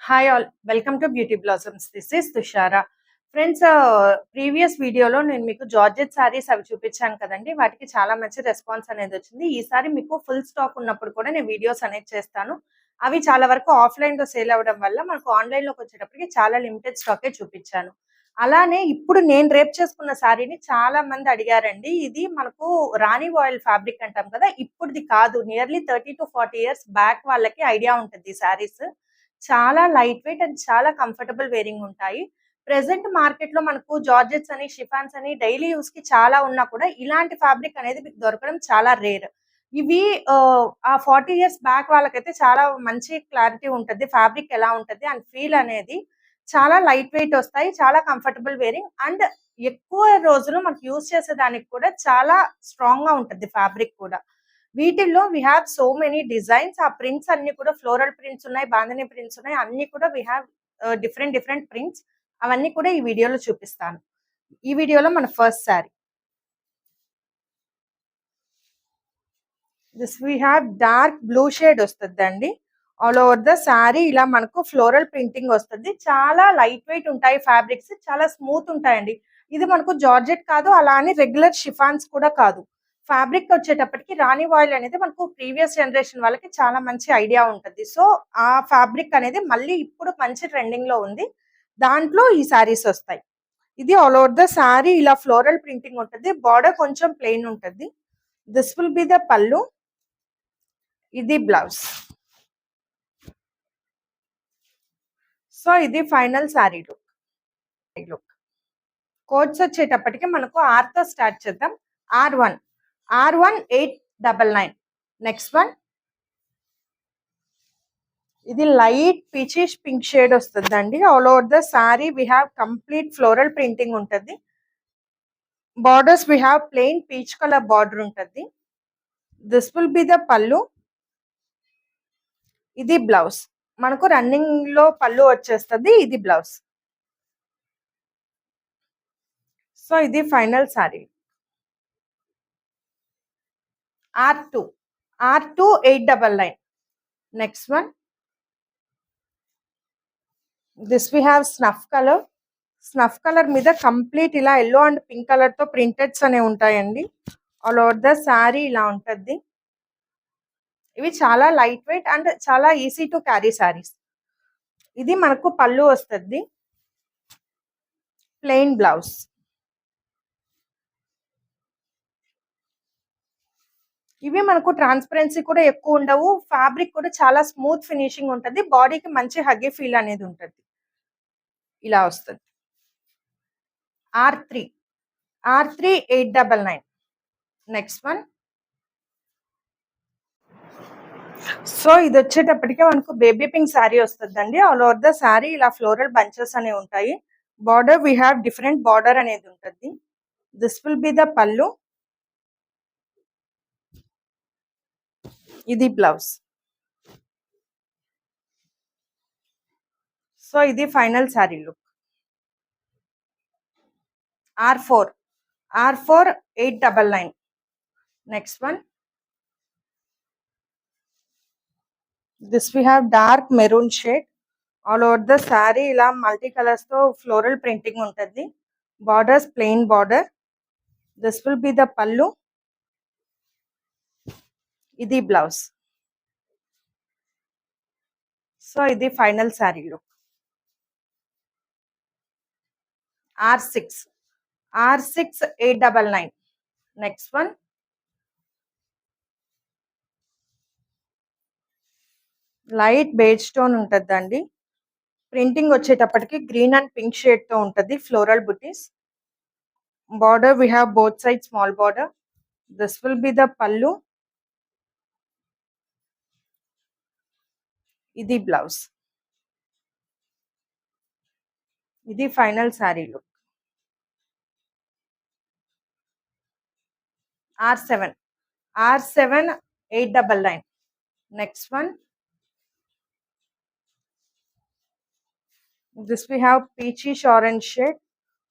Hi all, welcome to beauty blossoms. This is Tushara. Friends, previous వీడియోలో నేను మీకు georgette saris అవి చూపించాను కదండి. వాటికి చాలా మంచి రెస్పాన్స్ అనేది వచ్చింది. ఈసారి మీకు ఫుల్ స్టాక్ ఉన్నప్పుడు కూడా నేను వీడియోస్ అనేది చేస్తాను. అవి చాలా వరకు ఆఫ్లైన్లో సేల్ అవ్వడం వల్ల మనకు ఆన్లైన్లోకి వచ్చేటప్పటికి చాలా లిమిటెడ్ స్టాకే చూపించాను. అలానే ఇప్పుడు నేను రేప్ చేసుకున్న శారీని చాలా మంది అడిగారండి. ఇది మనకు రాణి ఆయిల్ ఫ్యాబ్రిక్ అంటాం కదా, ఇప్పుడుది కాదు. నియర్లీ 30 to 40 years బ్యాక్ వాళ్ళకి ఐడియా ఉంటుంది ఈ శారీస్. చాలా లైట్ వెయిట్ అండ్ చాలా కంఫర్టబుల్ వేరింగ్ ఉంటాయి. ప్రెజెంట్ మార్కెట్‌లో మనకు జార్జెట్స్ అని, షిఫాన్స్ అని డైలీ యూజ్‌కి చాలా ఉన్నా కూడా ఇలాంటి ఫ్యాబ్రిక్ అనేది మీకు దొరకడం చాలా రేర్. ఇవి ఆ 40 ఇయర్స్ బ్యాక్ వాళ్ళకైతే చాలా మంచి క్లారిటీ ఉంటది. ఫ్యాబ్రిక్ ఎలా ఉంటది అండ్ ఫీల్ అనేది చాలా లైట్ వెయిట్ వస్తాయి. చాలా కంఫర్టబుల్ వేరింగ్ అండ్ ఎక్కువ రోజులు మనకు యూజ్ చేసేదానికి కూడా చాలా స్ట్రాంగ్‌గా ఉంటది ఫ్యాబ్రిక్ కూడా. వీటిల్లో we have so many designs. ఆ ప్రింట్స్ అన్ని కూడా ఫ్లోరల్ ప్రింట్స్ ఉన్నాయి, బాందిని ప్రింట్స్ ఉన్నాయి. అన్ని కూడా we have different different prints. అవన్నీ కూడా ఈ వీడియోలో చూపిస్తాను. ఈ వీడియోలో మన first sari. This we have dark blue shade వస్తుందండి. ఆల్ ఓవర్ ద శారీ ఇలా మనకు ఫ్లోరల్ ప్రింటింగ్ వస్తుంది. చాలా లైట్ వెయిట్ ఉంటాయి ఫ్యాబ్రిక్స్, చాలా స్మూత్ ఉంటాయండి. ఇది మనకు జార్జెట్ కాదు, అలా అని రెగ్యులర్ షిఫాన్స్ కూడా కాదు. ఫ్యాబ్రిక్ వచ్చేటప్పటికి రాణి ఆయిల్ అనేది మనకు ప్రీవియస్ జనరేషన్ వాళ్ళకి చాలా మంచి ఐడియా ఉంటుంది. సో ఆ ఫ్యాబ్రిక్ అనేది మళ్ళీ ఇప్పుడు మంచి ట్రెండింగ్ లో ఉంది. దాంట్లో ఈ శారీస్ వస్తాయి. ఇది ఆల్ ఓవర్ ద శారీ ఇలా ఫ్లోరల్ ప్రింటింగ్ ఉంటుంది. బార్డర్ కొంచెం ప్లెయిన్ ఉంటుంది. This will be the pallu. ఇది బ్లౌజ్. సో ఇది ఫైనల్ శారీ లుక్. కోడ్స్ వచ్చేటప్పటికి మనకు R తో స్టార్ట్ చేద్దాం. R1 899. నెక్స్ట్ వన్, ఇది లైట్ పీచిష్ పింక్ షేడ్ వస్తుందండి. All over the sari we have complete floral printing ఉంటుంది. Borders we have plain peach colour border ఉంటుంది. This will be the pallu. ఇది blouse. మనకు రన్నింగ్ లో పళ్ళు వచ్చేస్తుంది. ఇది బ్లౌజ్. సో ఇది final sari. R2 899. Next one, this we have snuff colour. Snuff colour మీద complete ఇలా ఎల్లో అండ్ పింక్ కలర్ తో ప్రింటెడ్స్ అనేవి ఉంటాయండి. ఆల్ ఓవర్ ద శారీ ఇలా ఉంటుంది. ఇవి చాలా లైట్ వెయిట్ అండ్ చాలా ఈజీ టు క్యారీ శారీస్. ఇది మనకు పళ్ళు వస్తుంది. Plain blouse. ఇవి మనకు ట్రాన్స్పరెన్సీ కూడా ఎక్కువ ఉండవు. ఫ్యాబ్రిక్ కూడా చాలా స్మూత్ ఫినిషింగ్ ఉంటుంది. బాడీకి మంచి హగ్గీ ఫీల్ అనేది ఉంటుంది. ఇలా వస్తుంది. R3 899. నెక్స్ట్ వన్, సో ఇది వచ్చేటప్పటికే మనకు బేబీ పింక్ శారీ వస్తుందండి. ఆల్ ఓవర్ ద శారీ ఇలా ఫ్లోరల్ బంచెస్ అనేవి ఉంటాయి. Border we have different border అనేది ఉంటుంది. This will be the pallu. ఇది బ్లౌజ్. సో ఇది final sari look. R4 899. Next one, this we have dark maroon shade. All over the sari ఇలా multi colours తో floral printing ఉంటుంది. Borders plain border. This will be the pallu. ఇది blouse. So ఇది final sari look. R6 899. Next one, light beige stone ఉంటుందండి. Printing వచ్చేటప్పటికి green and pink shade తో ఉంటుంది. Floral butis. Border we have both side small border. This will be the pallu. ఇది blouse. ఇది final sari look. R7 899. Next one, this we have peachish orange shade.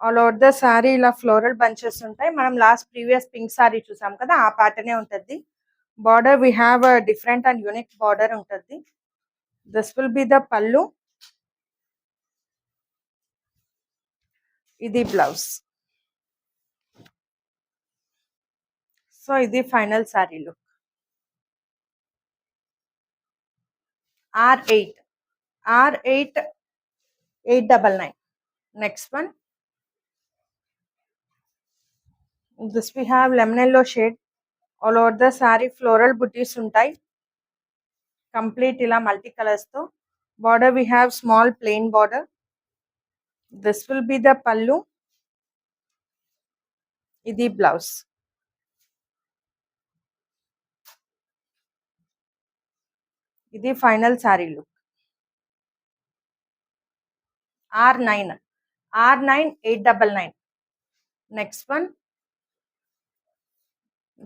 All over the sari ఇలా floral bunches ఉంటాయి. మనం last previous pink sari చూసాం కదా, ఆ ప్యాటర్నే ఉంటుంది. Border we have different and unique border ఉంటుంది. This will be the pallu. ఇది బ్లౌజ్. సో ఇది final sari look. R8 R8 899. Next one, this we have lemon yellow shade. All over the saree floral booties ఉంటాయి. Complete ఇలా multi colors తో. Border we have small plain border. This will be the pallu. ఇది blouse. ఇది final sari look. R9 899. Next one,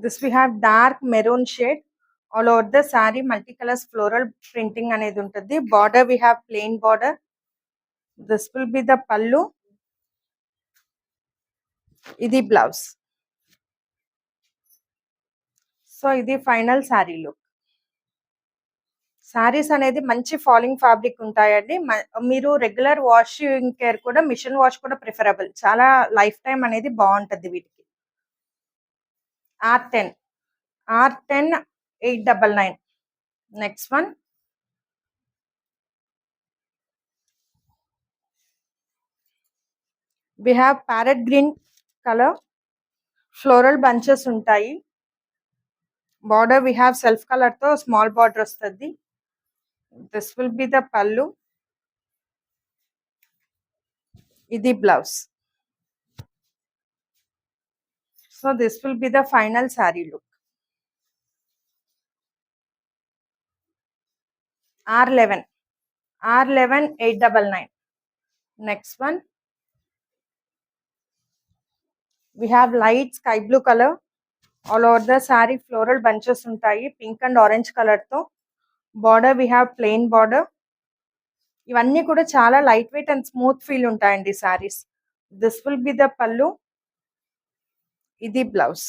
this we have dark maroon shade. All over the saree multicolors floral printing అనేది ఉంటుంది. Border we have plain border. This will be the pallu. ఇది blouse. So ఇది final sari look. Saris అనేది మంచి falling fabric ఉంటాయండి. మీరు regular washing care కూడా machine wash కూడా ప్రిఫరబుల్. చాలా లైఫ్ టైం అనేది బాగుంటుంది వీటికి. R10 899. Next one, we have parrot green color. Floral bunches ఉంటాయి. Border we have self colour తో స్మాల్ బార్డర్ వస్తుంది. This will be the pallu. ఇది blouse. So this will be the final saree look. R11 899. Next one, we have light sky blue color. All over the saree floral bunches ఉంటాయి. Pink and orange colour తో. Border we have plain border. ఇవన్నీ కూడా చాలా light weight and smooth feel ఉంటాయండి saris. This will be the pallu. ఇది blouse.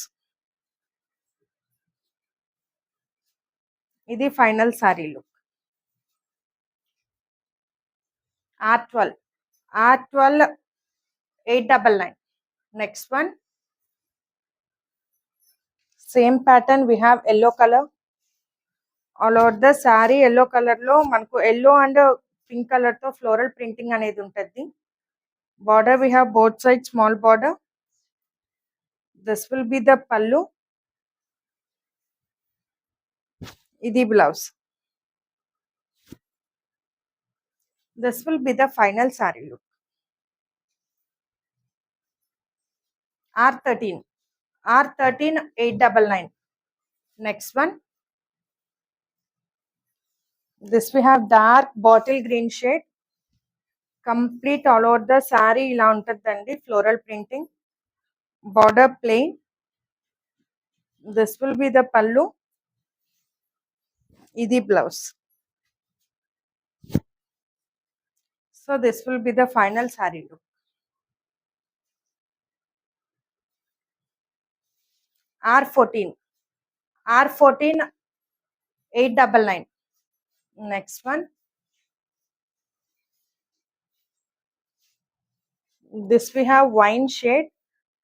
ఇది final sari look. R12 899. Next one, same pattern we have yellow color. All over the sari yellow colour లో మనకు yellow and pink colour తో floral printing అనేది ఉంటుంది. Border we have both sides small border. This will be the pallu. ఇది blouse. This will be the final saree look. R13 899. Next one, this we have dark bottle green shade. Complete all over the saree ఇలా ఉంటుందండి floral printing. Border plain. This will be the pallu. ఇది blouse. So this will be the final saree look. R14 899. Next one, this we have wine shade.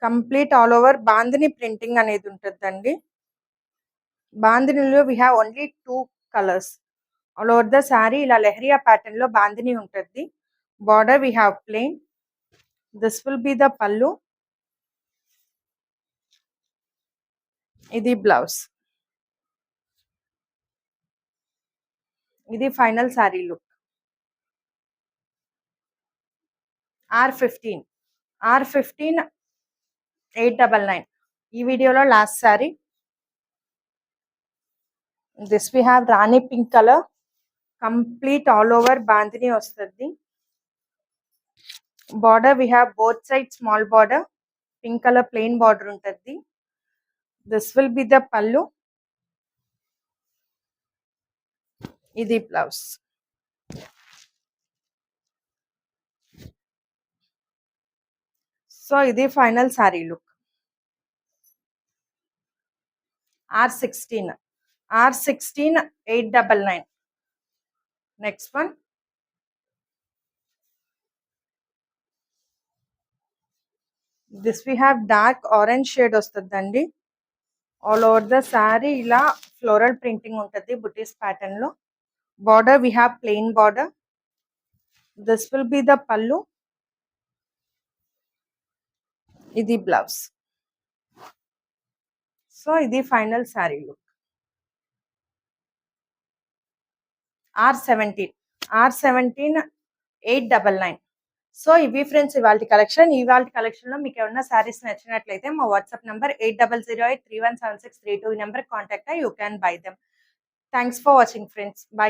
Complete all over bandhani printing అనేది ఉంటుందండి. బాందినిలో we have only 2 colors. All over the saree ఇలా leheriya pattern లో బాందిని ఉంటుంది. Border we have plain. This will be the pallu. ఇది blouse. ఇది final sari look. R15 899. ఈ వీడియోలో last sari. This we have rani pink colour. Complete all over bandhani వస్తుంది. Border we have both sides small border. Pink colour plain border ఉంటుంది. This will be the pallu. ఇది blouse. So ఇది final sari look. R16 899. Next one, this we have dark orange shade వస్తుందండి. All over the sari ఇలా floral printing ఉంటుంది బుటీస్ pattern లో. Border we have plain border. This will be the pallu. ఇది blouse. So ఇది final sari look. R17 899. So ఇవి friends ఇవాళ collection. లో మీకు ఏమన్నా శారీస్ నచ్చినట్లయితే మా వాట్సాప్ నంబర్ 8008317632 ఈ నెంబర్ కాంటాక్ట్ అయ్యి you can buy them. Thanks for watching friends. By.